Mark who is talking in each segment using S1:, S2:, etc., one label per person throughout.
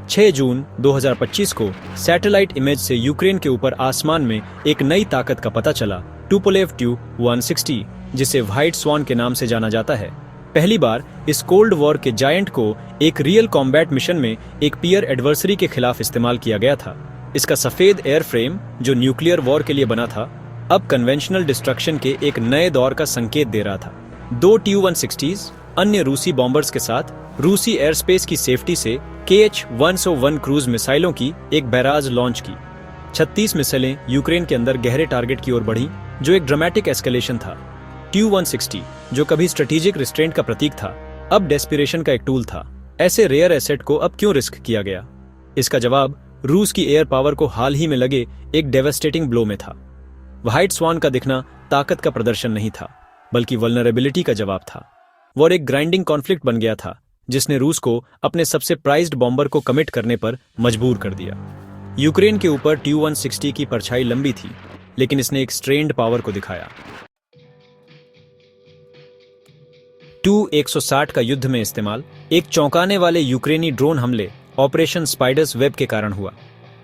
S1: 6 जून 2025 को satellite image से Ukraine के ऊपर आसमान में एक नई ताकत का पता चला, टुपोलेव Tu-160, जिसे व्हाइट स्वान के नाम से जाना जाता है। पहली बार इस कोल्ड वॉर के जायंट को एक रियल कॉम्बैट मिशन में एक पीयर एडवर्सरी के खिलाफ इस्तेमाल किया गया था। इसका सफेद एयर फ्रेम, जो न्यूक्लियर वॉर के लिए बना था, अब कन्वेंशनल डिस्ट्रक्शन के एक नए दौर का संकेत दे रहा था। 2 Tu-160s अन्य रूसी बॉम्बर्स के साथ रूसी एयर स्पेस की सेफ्टी से Kh-101 क्रूज मिसाइलों की एक बैराज लॉन्च की। 36 मिसाइलें यूक्रेन के अंदर गहरे टारगेट की ओर बढ़ी, जो एक ड्रामेटिक एस्केलेशन था। Tu-160, जो कभी स्ट्रेटेजिक रिस्ट्रेंट का प्रतीक था, अब डेस्पिरेशन का एक टूल था। ऐसे रेयर एसेट को अब क्यों रिस्क किया गया? इसका जवाब रूस की एयर पावर को हाल ही में लगे एक डेवास्टेटिंग ब्लो में था। व्हाइट स्वान का दिखना ताकत का प्रदर्शन नहीं था, बल्कि वल्नरेबिलिटी का जवाब था। वॉर एक ग्राइंडिंग कॉन्फ्लिक्ट बन गया था, जिसने रूस को अपने सबसे प्राइज्ड बॉम्बर को कमिट करने पर मजबूर कर दिया। यूक्रेन के ऊपर Tu-160 की परछाई लंबी थी, लेकिन इसने एक स्ट्रेन्ड पावर को दिखाया। Tu-160 का युद्ध में इस्तेमाल एक चौंकाने वाले यूक्रेनी ड्रोन हमले ऑपरेशन स्पाइडर्स वेब के कारण हुआ।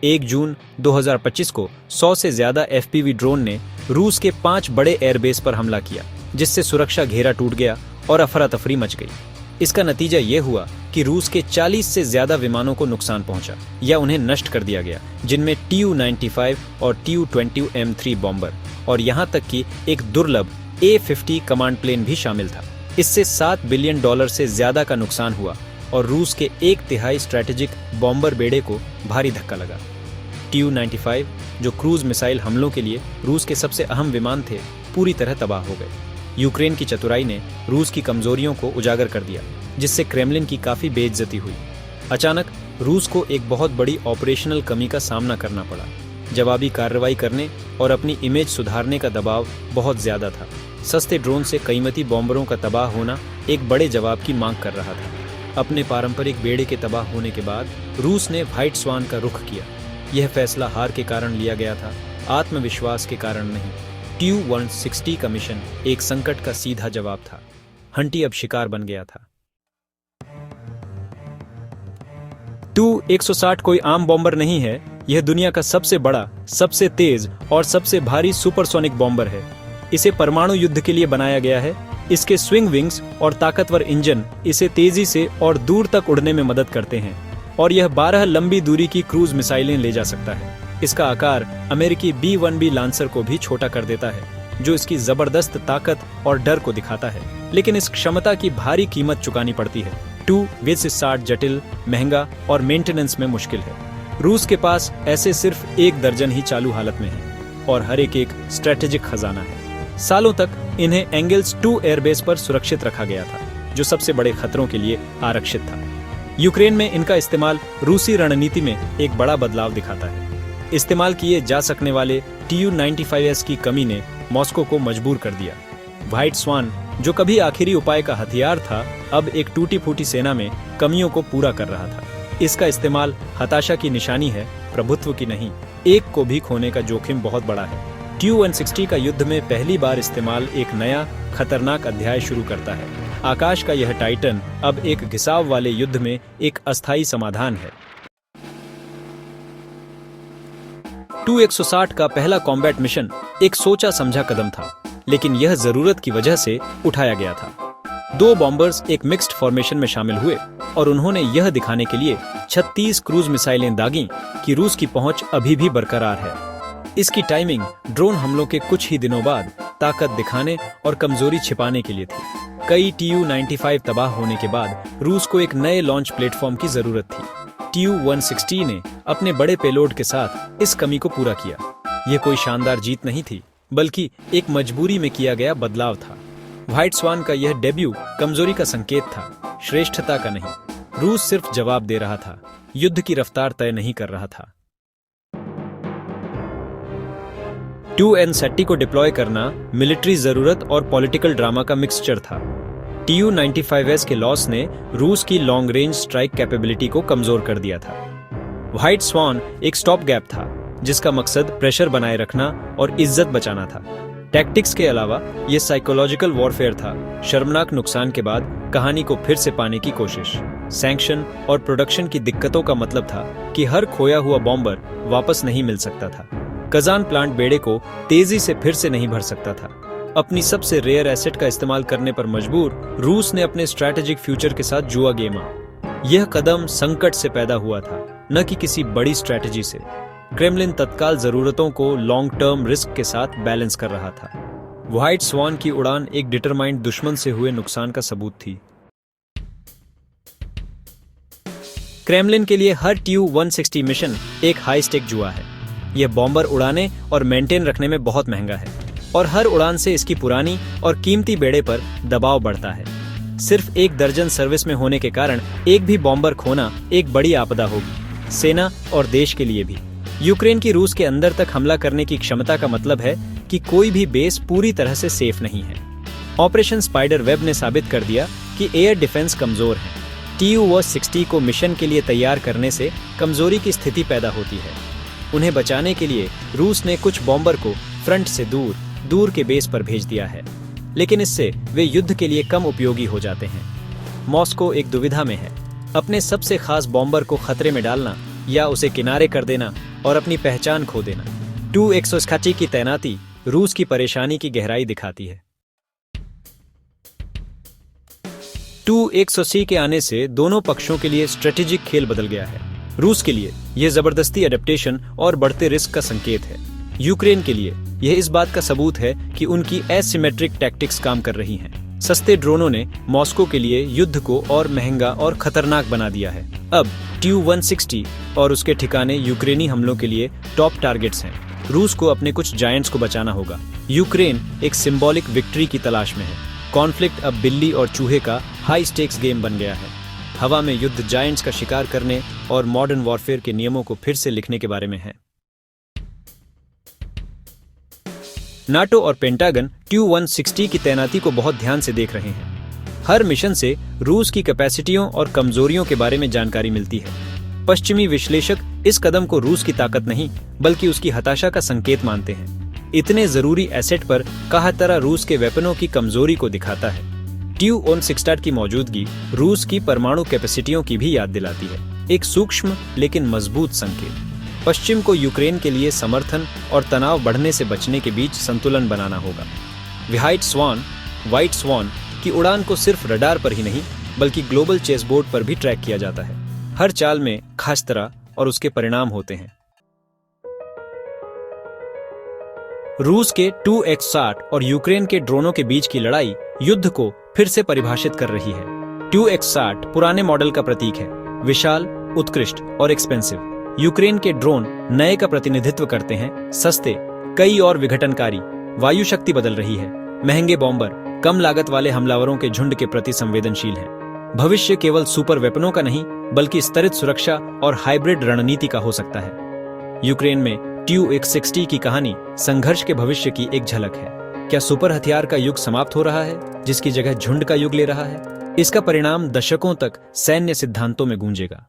S1: 1 जून 2025 को 100 से ज्यादा FPV ड्रोन ने रूस के 5 बड़े एयरबेस पर हमला किया, जिससे सुरक्षा घेरा टूट गया और अफरा तफरी मच गई। इसका नतीजा यह हुआ कि रूस के 40 से ज्यादा विमानों को नुकसान पहुंचा या उन्हें नष्ट कर दिया गया, जिनमें Tu-95 और Tu-20M3 बॉम्बर और यहां तक कि एक दुर्लभ A-50 कमांड प्लेन भी शामिल था। इससे $7 बिलियन से ज्यादा का नुकसान हुआ और रूस के 1/3 स्ट्रैटेजिक बॉम्बर बेड़े को भारी धक्का लगा। Tu-95, जो क्रूज मिसाइल हमलों के लिए रूस के सबसे अहम विमान थे, पूरी तरह तबाह हो गए। यूक्रेन की चतुराई ने रूस की कमजोरियों को उजागर कर दिया, जिससे क्रेमलिन की काफी बेइज्जती हुई। अचानक रूस को एक बहुत बड़ी ऑपरेशनल कमी का सामना करना पड़ा। जवाबी कार्रवाई करने और अपनी इमेज सुधारने का दबाव बहुत ज्यादा था। सस्ते ड्रोन से कीमती बॉम्बरों का तबाह होना एक बड़े जवाब की मांग कर रहा था। अपने पारंपरिक बेड़े के तबाह होने के बाद रूस ने व्हाइट स्वान का रुख किया। यह फैसला हार के कारण लिया गया था, आत्मविश्वास के कारण नहीं। Tu-160 का मिशन एक संकट का सीधा जवाब था। हंटी अब शिकार बन गया था। Tu-160 कोई आम बॉम्बर नहीं है। यह दुनिया का सबसे बड़ा, सबसे तेज और सबसे भारी सुपरसोनिक बॉम्बर है। इसे परमाणु युद्ध के लिए बनाया गया है। इसके स्विंग विंग्स और ताकतवर इंजन इसे तेजी से और दूर तक उड़ने में मदद करते हैं, और यह 12 लंबी दूरी की क्रूज मिसाइलें ले जा सकता है। इसका आकार अमेरिकी B-1B लांसर को भी छोटा कर देता है, जो इसकी जबरदस्त ताकत और डर को दिखाता है। लेकिन इस क्षमता की भारी कीमत चुकानी पड़ती है। Tu-160 जटिल, महंगा और मेंटेनेंस में मुश्किल है। रूस के पास ऐसे सिर्फ 1 दर्जन ही चालू हालत में है, और हर एक स्ट्रेटेजिक खजाना है। सालों तक इन्हें एंगल्स 2 एयरबेस पर सुरक्षित रखा गया था, जो सबसे बड़े खतरों के लिए आरक्षित था। यूक्रेन में इनका इस्तेमाल रूसी रणनीति में एक बड़ा बदलाव दिखाता है। इस्तेमाल किए जा सकने वाले Tu-95s की कमी ने मॉस्को को मजबूर कर दिया। व्हाइट स्वान, जो कभी आखिरी उपाय का हथियार था, अब एक टूटी फूटी सेना में कमियों को पूरा कर रहा था। इसका इस्तेमाल हताशा की निशानी है, प्रभुत्व की नहीं। एक को भी खोने का जोखिम बहुत बड़ा है। Tu-160 का युद्ध में पहली बार इस्तेमाल एक नया खतरनाक अध्याय शुरू करता है। आकाश का यह टाइटन अब एक घिसाव वाले युद्ध में एक अस्थायी समाधान है। Tu-160 का पहला कॉम्बैट मिशन एक सोचा समझा कदम था, लेकिन यह जरूरत की वजह से उठाया गया था। 2 बॉम्बर्स एक मिक्स्ड फॉर्मेशन में शामिल हुए और उन्होंने यह दिखाने के लिए 36 क्रूज मिसाइलें दागीं कि रूस की पहुंच अभी भी बरकरार है। इसकी टाइमिंग ड्रोन हमलों के कुछ ही दिनों बाद ताकत दिखाने और कमजोरी छिपाने के लिए थी। कई Tu-95 तबाह होने के बाद रूस को एक नए लॉन्च प्लेटफॉर्म की जरूरत थी। Tu-160 ने अपने बड़े पेलोड के साथ इस कमी को पूरा किया। यह कोई शानदार जीत नहीं थी, बल्कि एक मजबूरी में किया गया बदलाव था। व्हाइट स्वान का यह डेब्यू कमजोरी का संकेत था, श्रेष्ठता का नहीं। रूस सिर्फ जवाब दे रहा था, युद्ध की रफ्तार तय नहीं कर रहा था। Tu-160 को डिप्लॉय करना मिलिट्री जरूरत और पॉलिटिकल ड्रामा का मिक्सचर था। Tu-95s के लॉस ने रूस की लॉन्ग रेंज स्ट्राइक कैपेबिलिटी को कमजोर कर दिया था। व्हाइट स्वान एक स्टॉप गैप था, जिसका मकसद प्रेशर बनाए रखना और इज्जत बचाना था। टैक्टिक्स के अलावा यह साइकोलॉजिकल वॉरफेयर था, शर्मनाक नुकसान के बाद कहानी को फिर से पाने की कोशिश। सैंक्शन और प्रोडक्शन की दिक्कतों का मतलब था कि हर खोया हुआ बॉम्बर वापस नहीं मिल सकता था। कजान प्लांट बेड़े को तेजी से फिर से नहीं भर सकता था। अपनी सबसे रेयर एसेट का इस्तेमाल करने पर मजबूर रूस ने अपने स्ट्रैटेजिक फ्यूचर के साथ जुआ गेमा। यह कदम संकट से पैदा हुआ था, न कि किसी बड़ी स्ट्रैटेजी से। क्रेमलिन तत्काल जरूरतों को लॉन्ग टर्म रिस्क के साथ बैलेंस कर रहा था। व्हाइट स्वान की उड़ान एक डिटरमाइंड दुश्मन से हुए नुकसान का सबूत थी। क्रेमलिन के लिए हर TU-160 मिशन एक हाई स्टेक जुआ है। यह बॉम्बर उड़ाने और मेंटेन रखने में बहुत महंगा है और हर उड़ान से इसकी पुरानी और कीमती बेड़े पर दबाव बढ़ता है। सिर्फ 1 दर्जन सर्विस में होने के कारण एक भी बॉम्बर खोना एक बड़ी आपदा होगी, सेना और देश के लिए भी। यूक्रेन की रूस के अंदर तक हमला करने की क्षमता का मतलब है कि कोई भी बेस पूरी तरह से सेफ नहीं है। ऑपरेशन स्पाइडर वेब ने साबित कर दिया कि एयर डिफेंस कमजोर है। TU-160 को मिशन के लिए तैयार करने से कमजोरी की स्थिति पैदा होती है। उन्हें बचाने के लिए रूस ने कुछ बॉम्बर को फ्रंट से दूर के बेस पर भेज दिया है, लेकिन इससे वे युद्ध के लिए कम उपयोगी हो जाते हैं। मॉस्को एक दुविधा में है, अपने सबसे खास बॉम्बर को खतरे में डालना या उसे किनारे कर देना और अपनी पहचान खो देना। TU-160 की तैनाती रूस की परेशानी की गहराई दिखाती है। TU-160 के आने से दोनों पक्षों के लिए स्ट्रेटेजिक खेल बदल गया है। रूस के लिए यह जबरदस्ती एडेप्टेशन और बढ़ते रिस्क का संकेत है। यूक्रेन के लिए यह इस बात का सबूत है कि उनकी एसिमेट्रिक टैक्टिक्स काम कर रही हैं। सस्ते ड्रोनों ने मॉस्को के लिए युद्ध को और महंगा और खतरनाक बना दिया है। अब TU-160 और उसके ठिकाने यूक्रेनी हमलों के लिए टॉप टारगेट्स हैं। रूस को अपने कुछ जायंट्स को बचाना होगा। यूक्रेन एक सिंबॉलिक विक्ट्री की तलाश में है। कॉन्फ्लिक्ट अब बिल्ली और चूहे का हाई स्टेक्स गेम बन गया है। हवा में युद्ध जायंट्स का शिकार करने और मॉडर्न वॉरफेयर के नियमों को फिर से लिखने के बारे में है। नाटो और पेंटागन TU-160 की तैनाती को बहुत ध्यान से देख रहे हैं। हर मिशन से रूस की कैपेसिटियों और कमजोरियों के बारे में जानकारी मिलती है। पश्चिमी विश्लेषक इस कदम को रूस की ताकत नहीं बल्कि उसकी हताशा का संकेत मानते हैं। इतने जरूरी एसेट पर कहा तरह रूस के वेपनों की कमजोरी को दिखाता है। TU-160 की मौजूदगी रूस की परमाणु कैपेसिटियों की भी याद दिलाती है, एक सूक्ष्म लेकिन मजबूत संकेत। पश्चिम को यूक्रेन के लिए समर्थन और तनाव बढ़ने से बचने के बीच संतुलन बनाना होगा। व्हाइट स्वान की उड़ान को सिर्फ रडार पर ही नहीं बल्कि ग्लोबल चेसबोर्ड पर भी ट्रैक किया जाता है। हर चाल में खास तरह और उसके परिणाम होते हैं। रूस के TU-160 और यूक्रेन के ड्रोनों के बीच की लड़ाई युद्ध को फिर से परिभाषित कर रही है। TU-160 पुराने मॉडल का प्रतीक है, विशाल, उत्कृष्ट और एक्सपेंसिव। यूक्रेन के ड्रोन नए का प्रतिनिधित्व करते हैं, सस्ते, कई और विघटनकारी। वायु शक्ति बदल रही है, महंगे बॉम्बर कम लागत वाले हमलावरों के झुंड के प्रति संवेदनशील हैं। भविष्य केवल सुपर वेपनों का नहीं बल्कि स्तरित सुरक्षा और हाइब्रिड रणनीति का हो सकता है। यूक्रेन में TU-160 की कहानी संघर्ष के भविष्य की एक झलक है। क्या सुपर हथियार का युग समाप्त हो रहा है जिसकी जगह झुंड का युग ले रहा है? इसका परिणाम दशकों तक सैन्य सिद्धांतों में गूंजेगा।